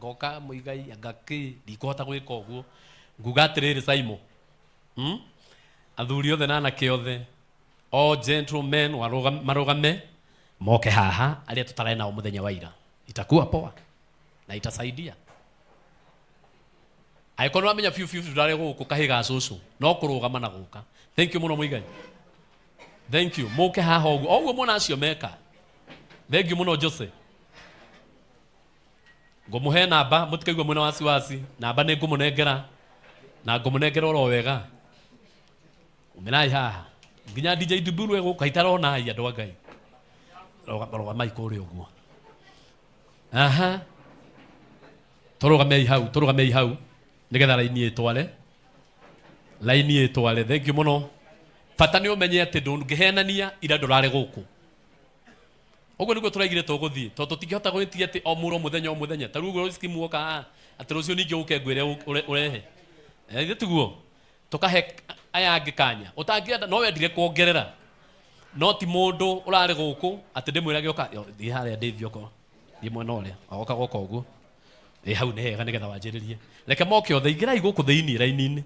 ngoka muigai agaki ndikota gwika uguo nguga atiriri Saimo athuri othe na anake othe all gentlemen marugame moke haha aria tutarae nao muthenya wa ira itakuwa poa na itasaidia aikono amenya fiu tutare guku kahiga cucu no kurugama na guka. Thank you muno muigai, thank you moke haha oguo mona acio meka. Thank you muno Jose, ngumuhe namba mutikaigwa mwena wasiwasi namba ne ngumunengera na ngumunengera oro wega umenai haha nginya DJ Duburu ego kaitarona ai andu agai roga maiko ri uguo aha turugamei hau nigetha laini etwale. Thank you muno fatani umenye ati ndungihenania ira ndurare guku oguo niguo turaigire tuguthii to tutingihota gwitia ati o muthenya taru uguo skimu woka ati rucio ningi uke ngwire urehe tiguo tukahe aya angikanya utangienda no wendire kuongerera no ti mundu urare guku ati ndimwirage oka thi haria ndithio ko thi mwena uria agoka goka uguo hau ni hega nigetha wanjiririe reke moke othe ingirai guku thiini raini-ini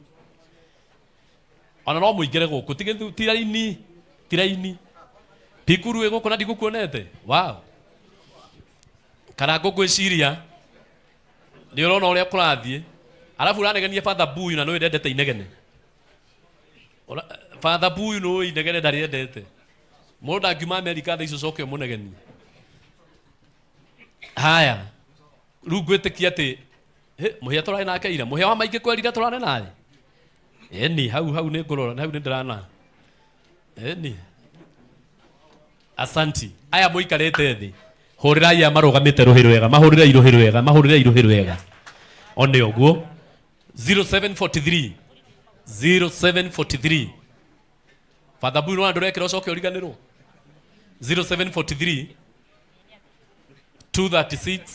ona no muingire guku ti raini pikuru ego kona ndigukuonete wow kana ngwiciria ni urona uria kurathie alafu uranegenia Father Buyu na no endete inegene Father Buyu no inegene ndari endete mundu angiuma America thaicio coke munegeni haya riu ngwitikia ati muhia turai nake ira muhia wa maingi kwerire turane naye eni hau ni ngurora hau ni ndirana eni asanti aya muikarete thi hurirai ya marugamite ruhiru wega mahurirai ruhiru wega one oguo 0743 Father Buyu no andurekera ucoke uriganirwo 0743 236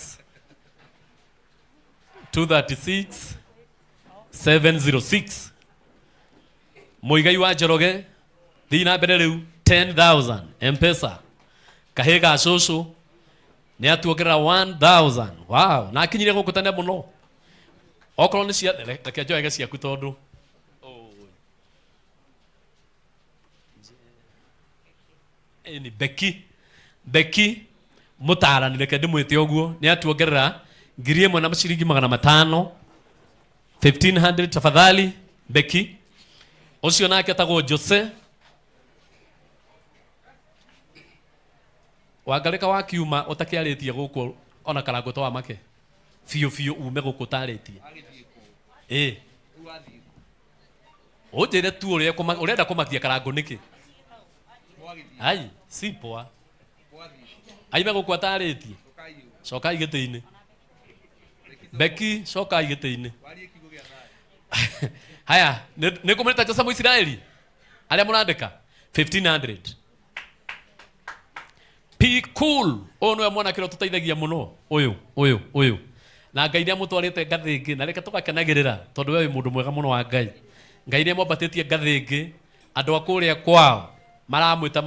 706 muigai wa Njoroge thina mbere riu 10,000 M-Pesa kahiga cucu ni atuongerera 1,000 wow na akinyire guku tene muno okorwo ni cia reke njoege ciaku tondu ni Beki mutarani reke ndimwite oguo ni atuongerera 1,500 1500 tafadhali Beki ucio nake tagwo Jose wangarika wa Kuuma utakiaritie guku ona karango to amake fiu ume guku taritie ujire tu urenda kumakia karango niki ai si poa aime guku ataritie cokai giti-ini Beki cokai giti-ini haya ni kumuleta Jose Muisraeli aria murandika 1500 Be cool ono mwana kiro tutaithagia muno uyu na Ngai ni mutwarite ngathi ingi na reka tugakenagirira tondu we mundu mwega muno wa Ngai ni mwambatitie ngathi ingi andu akuria kwao maramwita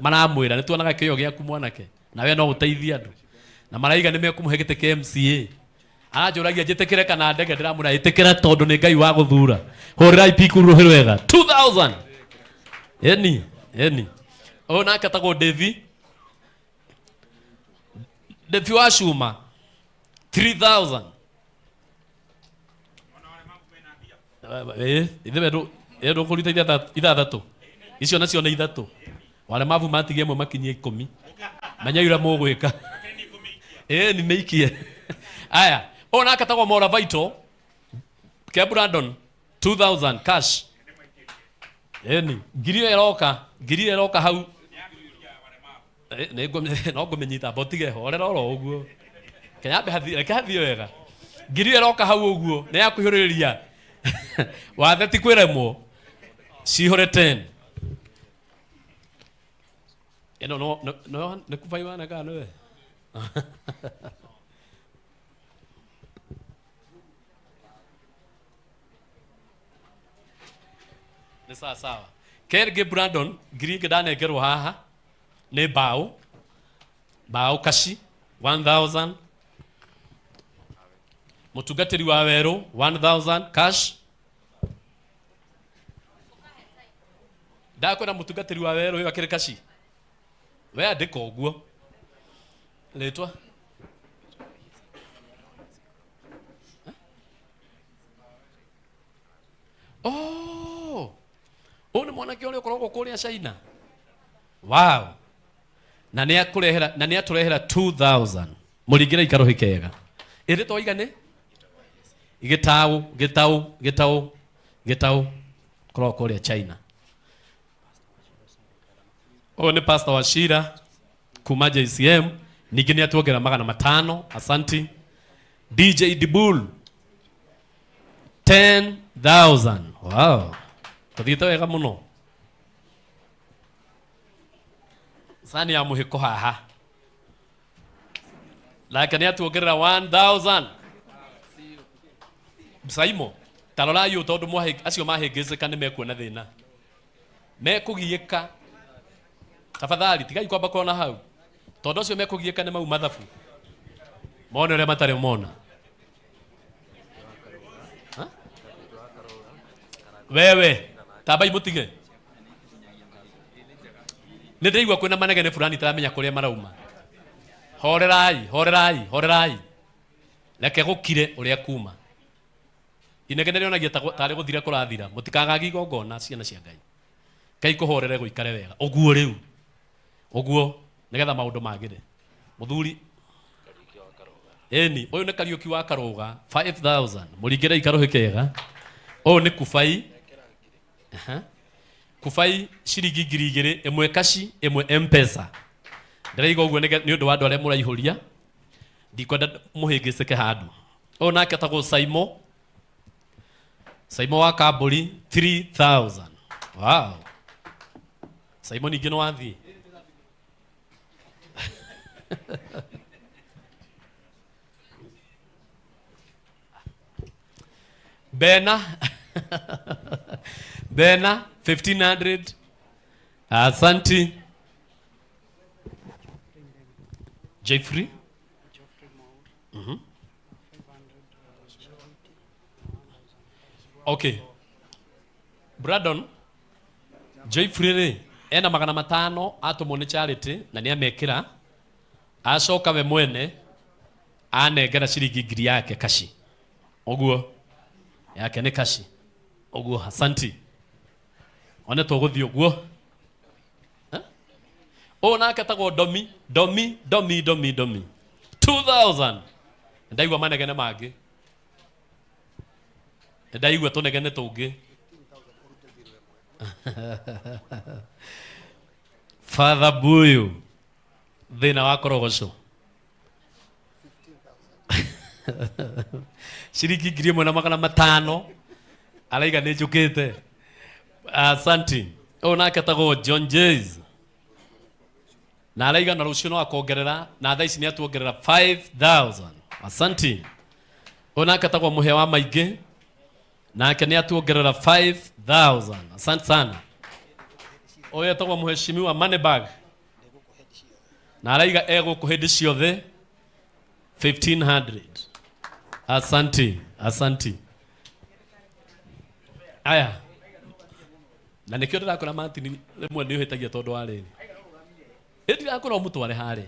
maramwira ni tuonaga kiyo giaku mwanake na we no uteithia andu na maraiga ni mekumuhe gite kia MCA aranjuragia njitikire kana ndege ndiramura itikira tondu ni Ngai wa guthura hurirai piku ruhiru wega 2000 eni ona katagwo Devi wa Cuma 3,000 ithe kurita ithathatu icio nacio ni ithatu wale mavu matigie mwe makinyie 10 manyaira mugwika ni meikie aya ona katagwo Mora Vital ke Brandon 2,000 cash ngiri eroka hau no ngumenyita botige horera oro uguo kenyambe hathi wega ngiri eroka hau uguo ne yakuhuriria wathe ti kwiremwo cihore 10 no ne kuvaiwa na kana we ni sawa Kerge Brandon ngiri ngidane ngerwo haha ne bao kashi 1,000 Mutungatiri wa Weru 1000 cash. Ndakwena mutungatiri wa Weru akire kashi. We andika uguo. Letwa. Oh. One mwanake ule ukoragwo kuria China. Wow. Na ni aturehera 2000. Muringira ikaro hikega. Iri to igane? Gitau. Koragwo kuria China. O ni pastor wa Shira Kuuma JCM ningĩ nĩ atuongera 500. Asanti. DJ Dibul 10,000. Wow. Tuthiĩte wega mũno. Sani ya mũhĩko haha. Nake nĩ atuongerera 1,000. Saimo tarora yu tondũ acio mahĩngĩcĩka nĩ mekuona thĩna. Mekũgiĩka. Tafadhali tigai kwamba kona hau. Tondũ acio mekũgiĩka nĩ mau mathabu. Mone ũrĩa matarĩ mona. Wewe tabai mutige. Nĩ ndaigua kwĩna manegene fulani taramenya kũrĩa marauma. Horerai. Reke gũkire ũrĩa kuma. Inegene rĩonagia tarĩ gũthira kũrathira. Mũtikagagi igongona ciana cia Ngai. Kai kũhorere gũikare wega. Ũguo rĩu. Ũguo nigetha maũndũ magĩre. Mũthuri Eni ũyũ nĩ Kariũki wa Karũga 5,000. Mũringĩre ikaro hikega. Ũyũ nĩ Kubai. Kubai ciringi 2,000 ĩmwe kashi ĩmwe M-Pesa. Ndaraiga ũguo nĩ ũndũ wa andũ arĩa mũraihũria. Ndikwenda mũhĩngĩcĩke handũ. Ũyũ nake etagwo Saimo wa Kambũri 3,000. Wow. Saimo ningĩ nĩ wathiĩ. Bena 1,500. Asanti. Jeffrey. Okay. Brandon. Jeffrey ena 500 atomwo nĩ charity na nĩ amekĩra. Acoka we mwene anengera ciringi 1,000 yake kashi. Oguo yake nĩ kashi. Oguo asanti. One tũgũthiĩ ũguo. O nake tagwo Domi 2,000. Ndaigua manegene mangĩ. Ndaigua tũnegene tũngĩ. Father Buyu thĩna wa korogoco. Ciringi 1,500 araiga nĩ njũkĩte. Asanti. O nake tagwo John Jays. Na araiga na rũciũ no akongerera na thaa ici nĩ atuongerera 5,000. Asanti. O nake tagwo Mũhĩa wa Maingĩ. Nake nĩ atuongerera 5,000. Asante sana. Oyo tagwo Mheshimiwa Moneyberg. Na araiga egũkũ hĩndĩ ciothe 1,500. Asanti. Aya. Na nikio ndirakora Martin rimwe ni uhitagia tondu wa riri. Ndirakora mutware harĩ.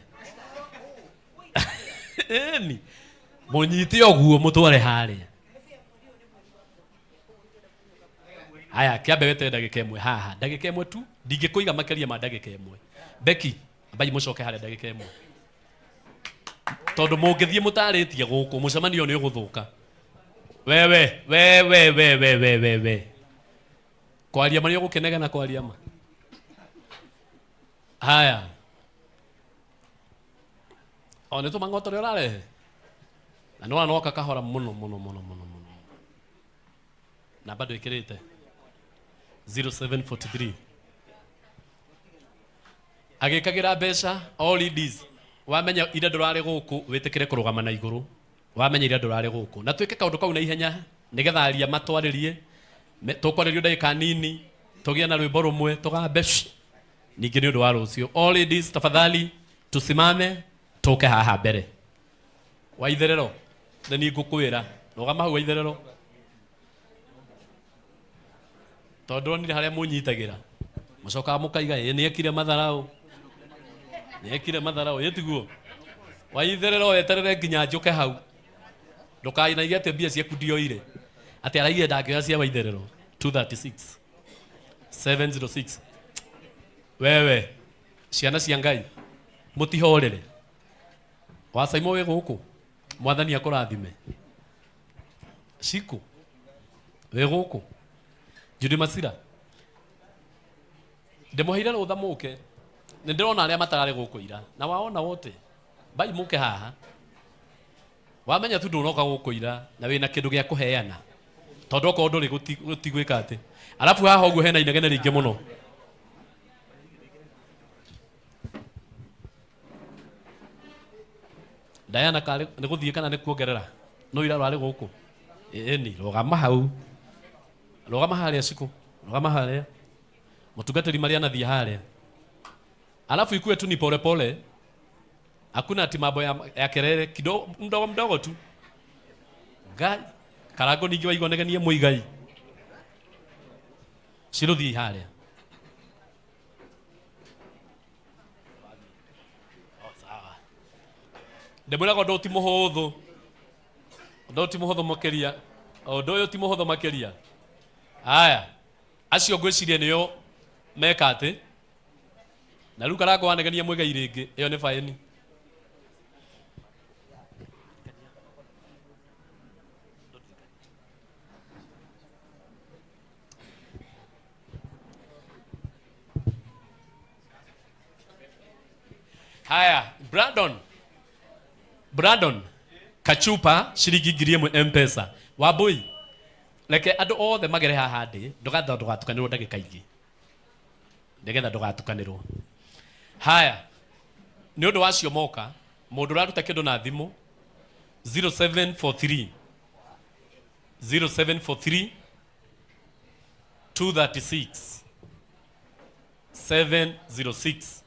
Eni. Munyite oguo mutware harĩ. Aya kiambe wete ndagika ĩmwe haha. Ndagika ĩmwe tu. Ndingĩkũiga makeria ma ndagika ĩmwe. Becky, ambai mucoke harĩ ndagika ĩmwe. Tondu mũngĩthiĩ mũtarĩtie gũkũ mũcemanio nĩ ũgũthũka. Wewe. Kwaria mari ũgũkenega na kwaria ma. Haya. O nĩ tũmang'otore ũrarehe. Na no anoka kahora mũno. Na bado ĩkĩrĩte 0743. Agĩkagira mbeca all these. Wamenya ira ndũrarĩ gũkũ wĩtĩkĩre kũrũgama na igũrũ. Wamenya ira ndũrarĩ gũkũ. Na twĩke kaũndũ kau na ihenya nĩgetha aria matwarĩrie. Tũkwarĩrio ndagĩka nini. Tũgĩa na rwĩmbo rũmwe tũgambe. Ningĩ nĩ ũndũ wa rũciũ. All these tafadhali tusimame toke haha mbere. Waitherero. ni ngukwira rugama hau itherero tondu ni haria munyitagira mucoka mukaiga ni ekire matharau yetiguo wa itherero weterere nginya njuke hau ndukainagia ate mbia ciaku ndioire ati araigire ndangioya cia wa itherero 236 706 wewe ciana cia Ngai mutihorere wacaimo we guku mwathani akurathime ciku we guku Judy Masira ndemuheire rutha muke ni ndirona aria matarari guku ira na waona wote bai muke haha wamenya tu nduroka guku ira na wina kindu gia kuheana tondu ko nduri gutigwika ati alafu haha uguo hena inegene ringi muno Diana kale ni guthie kana ni kuongerera no ira rwari guku ni rugama hau rugama haria siku rugama haria mutungatiri maria nathia haria alafu ikue tu ni pole pole hakuna ati mambo ya kelele kidogo mdogo tu Ngai karago ningi waigwa negenie muigai ciruthi haria ndemurago ndo ti muhuthu makeria ndo yo ti muhuthu makeria aya acio ngwiciria niyo meka ati na riu karago wanegenia muigai ringi iyo ni faini haya Brandon kachupa shilingi 1,000 M-Pesa wabui leke andu othe magere haha ndi ndugatukanirwo ndagika ingi ndegetha ndugatukanirwo haya ni undu wacio moka mundu raruta kindu na thimu 0743 236 706